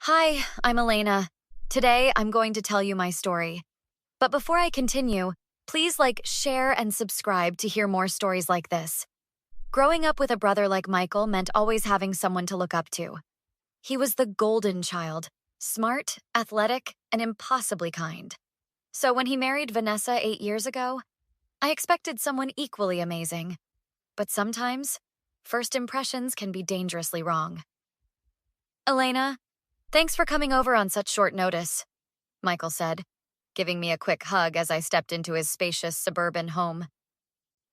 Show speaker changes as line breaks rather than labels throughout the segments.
Hi, I'm Elena. Today, I'm going to tell you my story. But before I continue, please share, and subscribe to hear more stories like this. Growing up with a brother like Michael meant always having someone to look up to. He was the golden child, smart, athletic, and impossibly kind. So when he married Vanessa 8 years ago, I expected someone equally amazing. But sometimes, first impressions can be dangerously wrong. Elena, thanks for coming over on such short notice, Michael said, giving me a quick hug as I stepped into his spacious suburban home.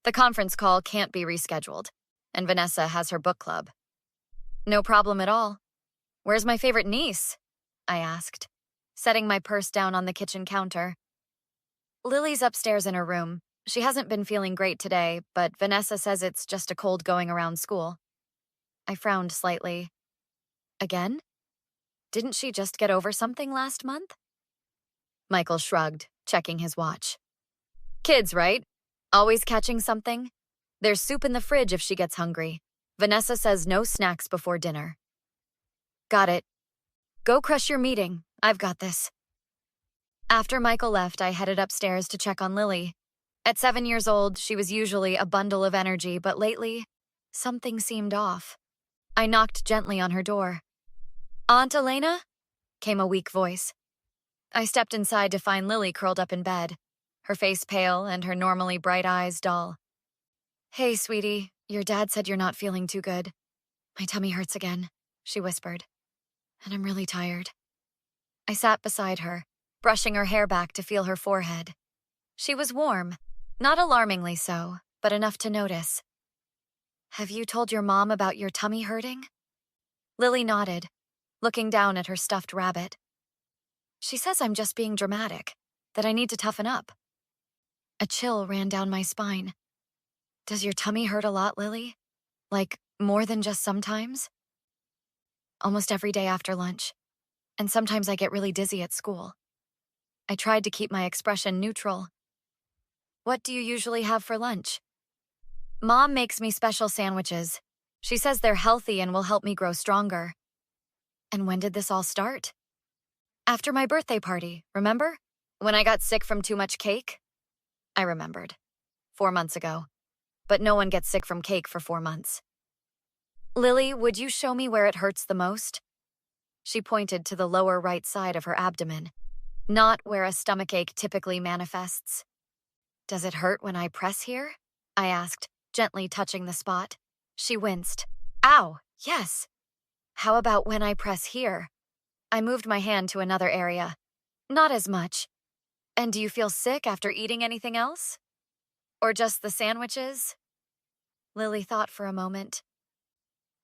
The conference call can't be rescheduled, and Vanessa has her book club. No problem at all. Where's my favorite niece? I asked, setting my purse down on the kitchen counter. Lily's upstairs in her room. She hasn't been feeling great today, but Vanessa says it's just a cold going around school. I frowned slightly. Again? Didn't she just get over something last month? Michael shrugged, checking his watch. Kids, right? Always catching something? There's soup in the fridge if she gets hungry. Vanessa says no snacks before dinner. Got it. Go crush your meeting. I've got this. After Michael left, I headed upstairs to check on Lily. At 7 years old, she was usually a bundle of energy, but lately, something seemed off. I knocked gently on her door. Aunt Elena? Came a weak voice. I stepped inside to find Lily curled up in bed, her face pale and her normally bright eyes dull. Hey, sweetie, your dad said you're not feeling too good. My tummy hurts again, she whispered, and I'm really tired. I sat beside her, brushing her hair back to feel her forehead. She was warm, not alarmingly so, but enough to notice. Have you told your mom about your tummy hurting? Lily nodded, looking down at her stuffed rabbit. She says I'm just being dramatic, that I need to toughen up. A chill ran down my spine. Does your tummy hurt a lot, Lily? Like, more than just sometimes? Almost every day after lunch, and sometimes I get really dizzy at school. I tried to keep my expression neutral. What do you usually have for lunch? Mom makes me special sandwiches. She says they're healthy and will help me grow stronger. And when did this all start? After my birthday party, remember? When I got sick from too much cake? I remembered. 4 months ago. But no one gets sick from cake for 4 months. Lily, would you show me where it hurts the most? She pointed to the lower right side of her abdomen, not where a stomachache typically manifests. Does it hurt when I press here? I asked, gently touching the spot. She winced. Ow, yes. How about when I press here? I moved my hand to another area. Not as much. And do you feel sick after eating anything else? Or just the sandwiches? Lily thought for a moment.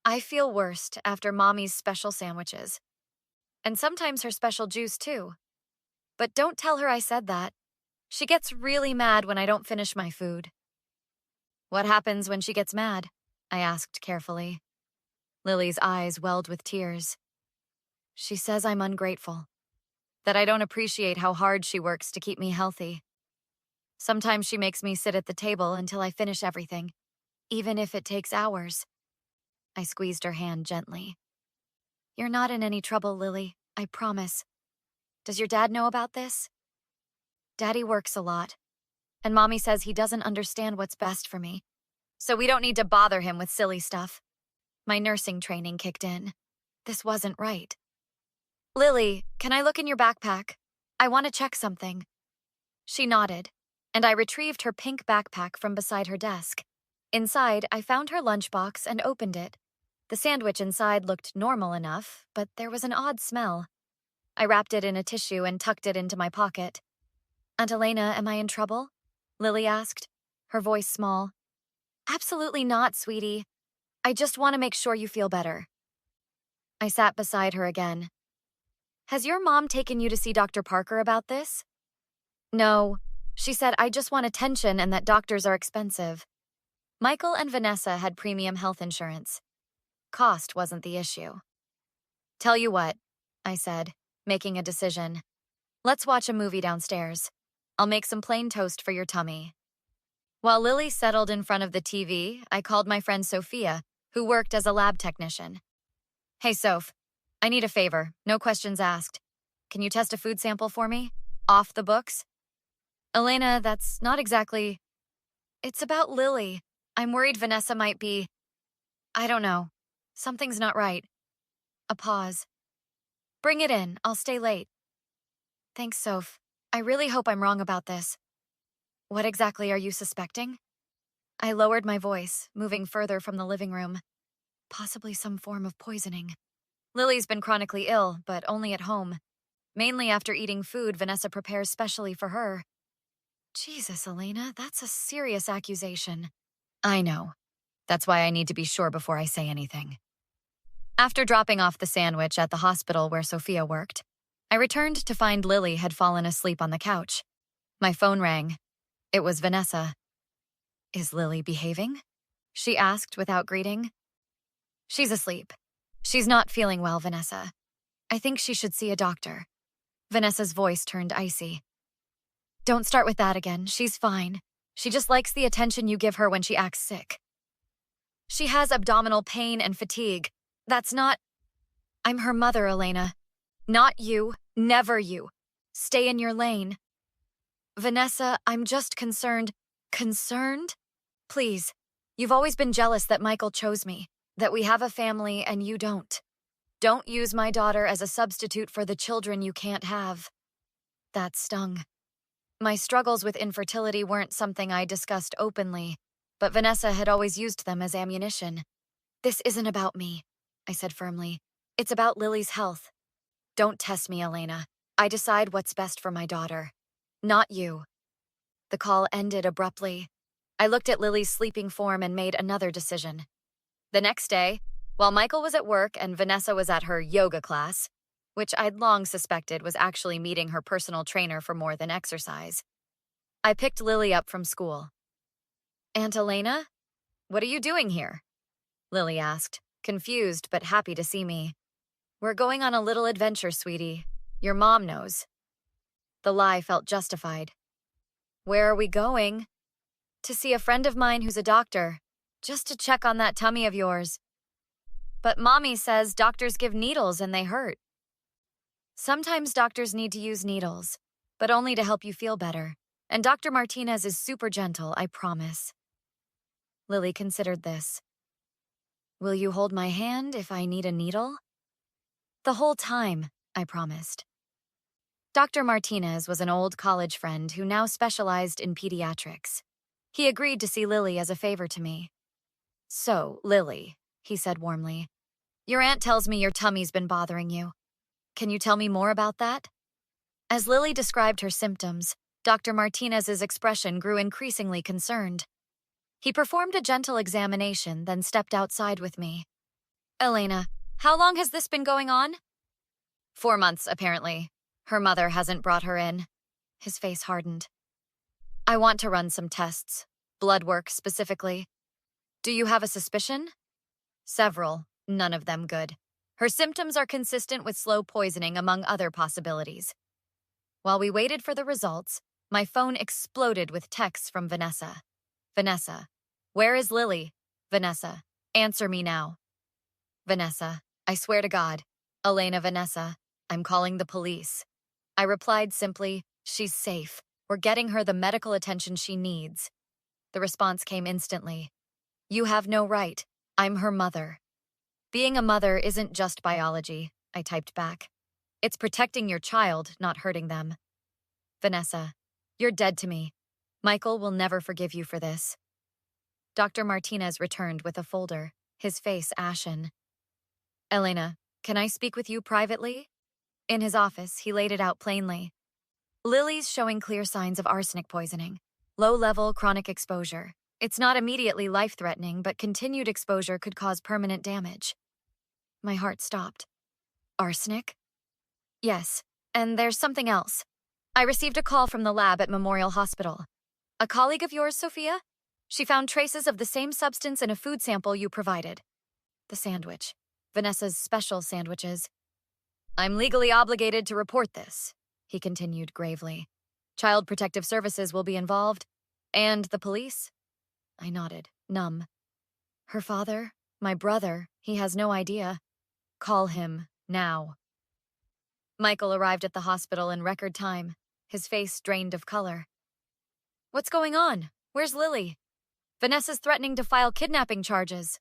I feel worst after Mommy's special sandwiches. And sometimes her special juice, too. But don't tell her I said that. She gets really mad when I don't finish my food. What happens when she gets mad? I asked carefully. Lily's eyes welled with tears. She says I'm ungrateful, that I don't appreciate how hard she works to keep me healthy. Sometimes she makes me sit at the table until I finish everything, even if it takes hours. I squeezed her hand gently. You're not in any trouble, Lily, I promise. Does your dad know about this? Daddy works a lot, and Mommy says he doesn't understand what's best for me, so we don't need to bother him with silly stuff. My nursing training kicked in. This wasn't right. Lily, can I look in your backpack? I want to check something. She nodded, and I retrieved her pink backpack from beside her desk. Inside, I found her lunchbox and opened it. The sandwich inside looked normal enough, but there was an odd smell. I wrapped it in a tissue and tucked it into my pocket. Aunt Elena, am I in trouble? Lily asked, her voice small. Absolutely not, sweetie. I just want to make sure you feel better. I sat beside her again. Has your mom taken you to see Dr. Parker about this? No. She said I just want attention and that doctors are expensive. Michael and Vanessa had premium health insurance. Cost wasn't the issue. Tell you what, I said, making a decision. Let's watch a movie downstairs. I'll make some plain toast for your tummy. While Lily settled in front of the TV, I called my friend Sophia, who worked as a lab technician. Hey, Soph, I need a favor, no questions asked. Can you test a food sample for me? Off the books? Elena, that's not exactly... It's about Lily. I'm worried Vanessa might be... I don't know. Something's not right. A pause. Bring it in, I'll stay late. Thanks, Soph. I really hope I'm wrong about this. What exactly are you suspecting? I lowered my voice, moving further from the living room. Possibly some form of poisoning. Lily's been chronically ill, but only at home. Mainly after eating food Vanessa prepares specially for her. Jesus, Elena, that's a serious accusation. I know. That's why I need to be sure before I say anything. After dropping off the sandwich at the hospital where Sophia worked, I returned to find Lily had fallen asleep on the couch. My phone rang. It was Vanessa. Is Lily behaving? She asked without greeting. She's asleep. She's not feeling well, Vanessa. I think she should see a doctor. Vanessa's voice turned icy. Don't start with that again. She's fine. She just likes the attention you give her when she acts sick. She has abdominal pain and fatigue. That's not... I'm her mother, Elena. Not you. Never you. Stay in your lane. Vanessa, I'm just concerned. Concerned? Please. You've always been jealous that Michael chose me, that we have a family and you don't. Don't use my daughter as a substitute for the children you can't have. That stung. My struggles with infertility weren't something I discussed openly, but Vanessa had always used them as ammunition. This isn't about me, I said firmly. It's about Lily's health. Don't test me, Elena. I decide what's best for my daughter. Not you. The call ended abruptly. I looked at Lily's sleeping form and made another decision. The next day, while Michael was at work and Vanessa was at her yoga class, which I'd long suspected was actually meeting her personal trainer for more than exercise, I picked Lily up from school. Aunt Elena? What are you doing here? Lily asked, confused but happy to see me. We're going on a little adventure, sweetie. Your mom knows. The lie felt justified. Where are we going? To see a friend of mine who's a doctor, just to check on that tummy of yours. But Mommy says doctors give needles and they hurt. Sometimes doctors need to use needles, but only to help you feel better. And Dr. Martinez is super gentle, I promise. Lily considered this. Will you hold my hand if I need a needle? The whole time, I promised. Dr. Martinez was an old college friend who now specialized in pediatrics. He agreed to see Lily as a favor to me. So, Lily, he said warmly, your aunt tells me your tummy's been bothering you. Can you tell me more about that? As Lily described her symptoms, Dr. Martinez's expression grew increasingly concerned. He performed a gentle examination, then stepped outside with me. Elena, how long has this been going on? 4 months, apparently. Her mother hasn't brought her in. His face hardened. I want to run some tests. Blood work, specifically. Do you have a suspicion? Several, none of them good. Her symptoms are consistent with slow poisoning, among other possibilities. While we waited for the results, my phone exploded with texts from Vanessa. Vanessa, where is Lily? Vanessa, answer me now. Vanessa, I swear to God. Elena, Vanessa, I'm calling the police. I replied simply, she's safe. We're getting her the medical attention she needs. The response came instantly. You have no right. I'm her mother. Being a mother isn't just biology, I typed back. It's protecting your child, not hurting them. Vanessa, you're dead to me. Michael will never forgive you for this. Dr. Martinez returned with a folder, his face ashen. Elena, can I speak with you privately? In his office, he laid it out plainly. Lily's showing clear signs of arsenic poisoning. Low-level chronic exposure. It's not immediately life-threatening, but continued exposure could cause permanent damage. My heart stopped. Arsenic? Yes, and there's something else. I received a call from the lab at Memorial Hospital. A colleague of yours, Sophia? She found traces of the same substance in a food sample you provided. The sandwich. Vanessa's special sandwiches. I'm legally obligated to report this, he continued gravely. Child Protective Services will be involved. And the police? I nodded, numb. Her father? My brother? He has no idea. Call him, Now. Michael arrived at the hospital in record time, his face drained of color. What's going on? Where's Lily? Vanessa's threatening to file kidnapping charges.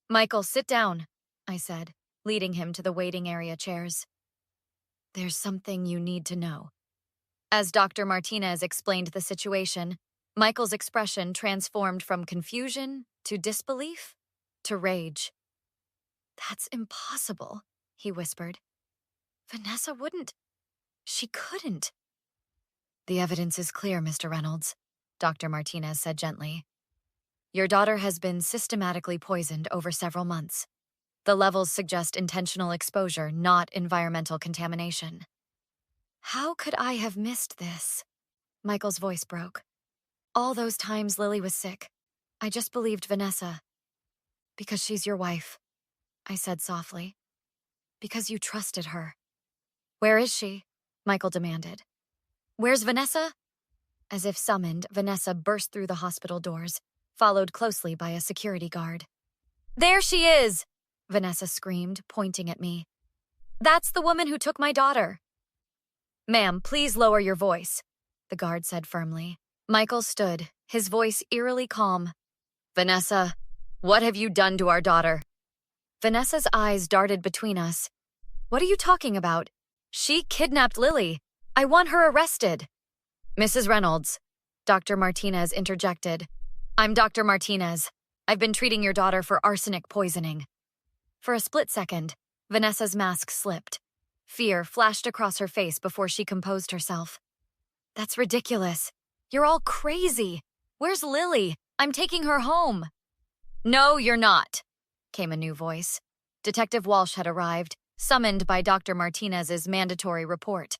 Michael, sit down, I said, leading him to the waiting area chairs. There's something you need to know. As Dr. Martinez explained the situation, Michael's expression transformed from confusion to disbelief to rage. That's impossible, he whispered. Vanessa wouldn't. She couldn't. The evidence is clear, Mr. Reynolds, Dr. Martinez said gently. Your daughter has been systematically poisoned over several months. The levels suggest intentional exposure, not environmental contamination. How could I have missed this? Michael's voice broke. All those times Lily was sick, I just believed Vanessa. Because she's your wife, I said softly. Because you trusted her. Where is she? Michael demanded. Where's Vanessa? As if summoned, Vanessa burst through the hospital doors, followed closely by a security guard. There she is! Vanessa screamed, pointing at me. That's the woman who took my daughter. Ma'am, please lower your voice, the guard said firmly. Michael stood, his voice eerily calm. Vanessa, what have you done to our daughter? Vanessa's eyes darted between us. What are you talking about? She kidnapped Lily. I want her arrested. Mrs. Reynolds, Dr. Martinez interjected. I'm Dr. Martinez. I've been treating your daughter for arsenic poisoning. For a split second, Vanessa's mask slipped. Fear flashed across her face before she composed herself. That's ridiculous. You're all crazy. Where's Lily? I'm taking her home. No, you're not, came a new voice. Detective Walsh had arrived, summoned by Dr. Martinez's mandatory report.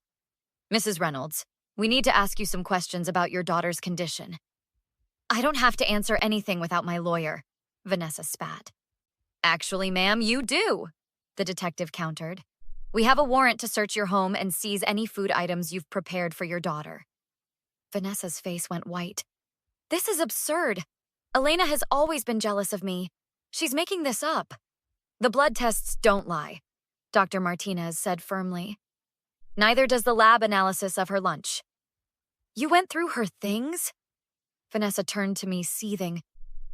Mrs. Reynolds, we need to ask you some questions about your daughter's condition. I don't have to answer anything without my lawyer, Vanessa spat. Actually, ma'am, you do, the detective countered. We have a warrant to search your home and seize any food items you've prepared for your daughter. Vanessa's face went white. This is absurd. Elena has always been jealous of me. She's making this up. The blood tests don't lie, Dr. Martinez said firmly. Neither does the lab analysis of her lunch. You went through her things? Vanessa turned to me, seething.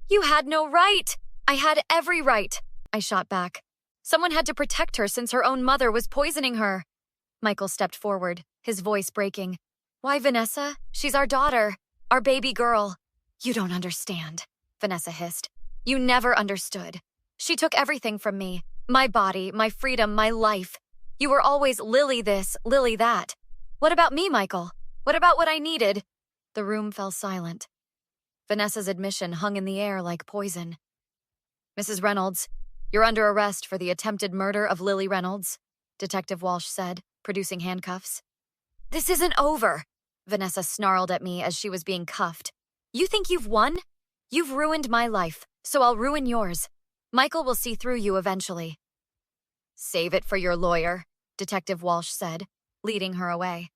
You had no right! I had every right, I shot back. Someone had to protect her since her own mother was poisoning her. Michael stepped forward, his voice breaking. Why, Vanessa? She's our daughter, our baby girl. You don't understand, Vanessa hissed. You never understood. She took everything from me. My body, my freedom, my life. You were always Lily this, Lily that. What about me, Michael? What about what I needed? The room fell silent. Vanessa's admission hung in the air like poison. Mrs. Reynolds, you're under arrest for the attempted murder of Lily Reynolds, Detective Walsh said, producing handcuffs. This isn't over, Vanessa snarled at me as she was being cuffed. You think you've won? You've ruined my life, so I'll ruin yours. Michael will see through you eventually. Save it for your lawyer, Detective Walsh said, leading her away.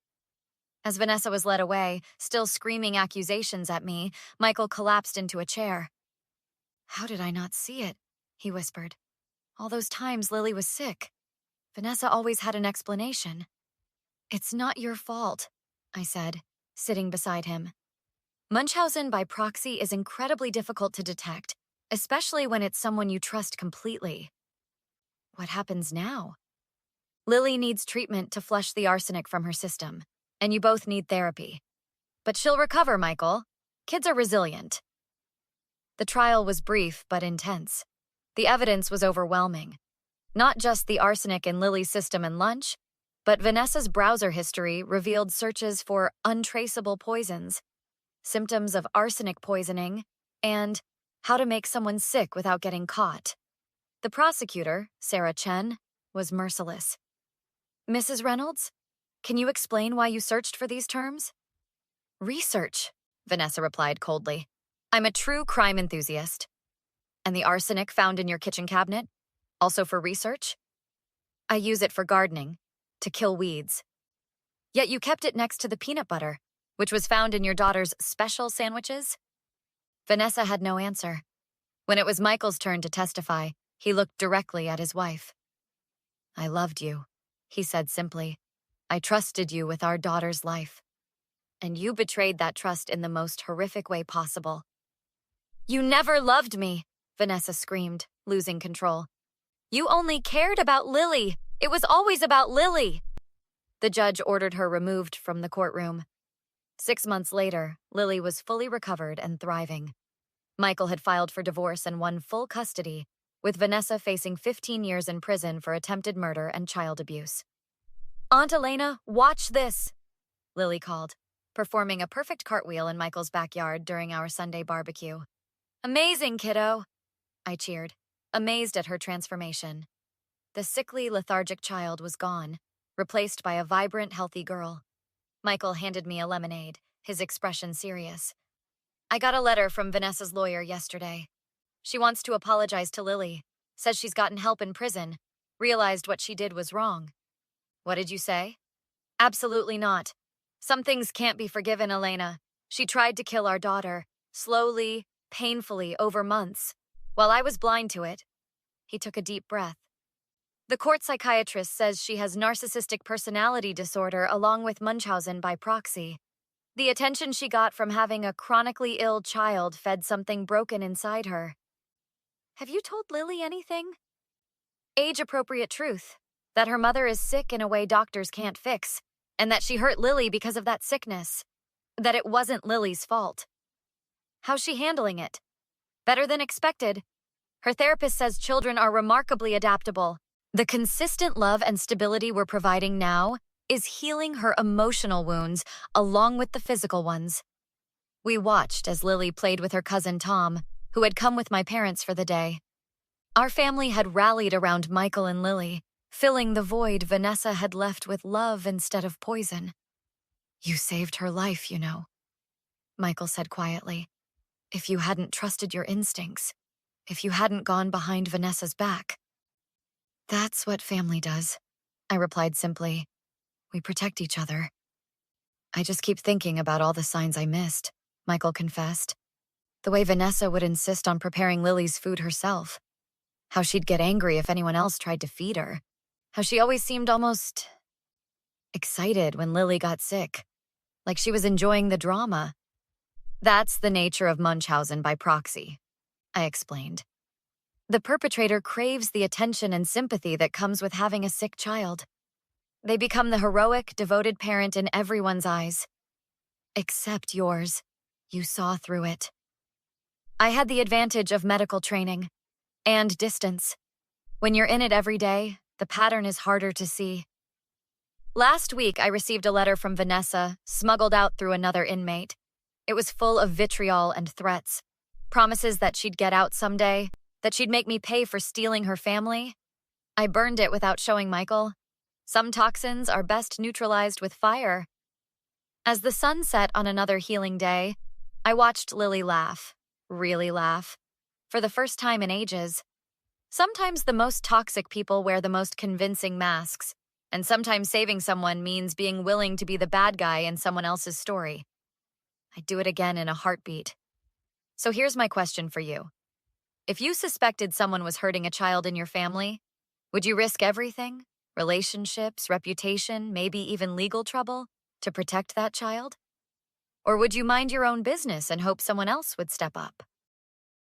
As Vanessa was led away, still screaming accusations at me, Michael collapsed into a chair. How did I not see it? He whispered. All those times Lily was sick. Vanessa always had an explanation. It's not your fault, I said, sitting beside him. Munchausen by proxy is incredibly difficult to detect, especially when it's someone you trust completely. What happens now? Lily needs treatment to flush the arsenic from her system, and you both need therapy. But she'll recover, Michael. Kids are resilient. The trial was brief but intense. The evidence was overwhelming. Not just the arsenic in Lily's system and lunch, but Vanessa's browser history revealed searches for untraceable poisons, symptoms of arsenic poisoning, and how to make someone sick without getting caught. The prosecutor, Sarah Chen, was merciless. Mrs. Reynolds, can you explain why you searched for these terms? Research, Vanessa replied coldly. I'm a true crime enthusiast. And the arsenic found in your kitchen cabinet? Also for research? I use it for gardening, to kill weeds. Yet you kept it next to the peanut butter, which was found in your daughter's special sandwiches? Vanessa had no answer. When it was Michael's turn to testify, he looked directly at his wife. I loved you, he said simply. I trusted you with our daughter's life. And you betrayed that trust in the most horrific way possible. You never loved me, Vanessa screamed, losing control. You only cared about Lily. It was always about Lily. The judge ordered her removed from the courtroom. 6 months later, Lily was fully recovered and thriving. Michael had filed for divorce and won full custody, with Vanessa facing 15 years in prison for attempted murder and child abuse. Aunt Elena, watch this, Lily called, performing a perfect cartwheel in Michael's backyard during our Sunday barbecue. Amazing, kiddo, I cheered, amazed at her transformation. The sickly, lethargic child was gone, replaced by a vibrant, healthy girl. Michael handed me a lemonade, his expression serious. I got a letter from Vanessa's lawyer yesterday. She wants to apologize to Lily, says she's gotten help in prison, realized what she did was wrong. What did you say? Absolutely not. Some things can't be forgiven, Elena. She tried to kill our daughter, slowly, painfully, over months, while I was blind to it. He took a deep breath. The court psychiatrist says she has narcissistic personality disorder along with Munchausen by proxy. The attention she got from having a chronically ill child fed something broken inside her. Have you told Lily anything? Age-appropriate truth, that her mother is sick in a way doctors can't fix, and that she hurt Lily because of that sickness, that it wasn't Lily's fault. How's she handling it? Better than expected. Her therapist says children are remarkably adaptable. The consistent love and stability we're providing now is healing her emotional wounds along with the physical ones. We watched as Lily played with her cousin Tom, who had come with my parents for the day. Our family had rallied around Michael and Lily, filling the void Vanessa had left with love instead of poison. You saved her life, you know, Michael said quietly. If you hadn't trusted your instincts, if you hadn't gone behind Vanessa's back. That's what family does, I replied simply. We protect each other. I just keep thinking about all the signs I missed, Michael confessed. The way Vanessa would insist on preparing Lily's food herself. How she'd get angry if anyone else tried to feed her. How she always seemed almost excited when Lily got sick, like she was enjoying the drama. That's the nature of Munchausen by proxy, I explained. The perpetrator craves the attention and sympathy that comes with having a sick child. They become the heroic, devoted parent in everyone's eyes. Except yours. You saw through it. I had the advantage of medical training and distance. When you're in it every day, the pattern is harder to see. Last week, I received a letter from Vanessa, smuggled out through another inmate. It was full of vitriol and threats, promises that she'd get out someday, that she'd make me pay for stealing her family. I burned it without showing Michael. Some toxins are best neutralized with fire. As the sun set on another healing day, I watched Lily laugh, really laugh, for the first time in ages. Sometimes the most toxic people wear the most convincing masks, and sometimes saving someone means being willing to be the bad guy in someone else's story. I'd do it again in a heartbeat. So here's my question for you. If you suspected someone was hurting a child in your family, would you risk everything, relationships, reputation, maybe even legal trouble, to protect that child? Or would you mind your own business and hope someone else would step up?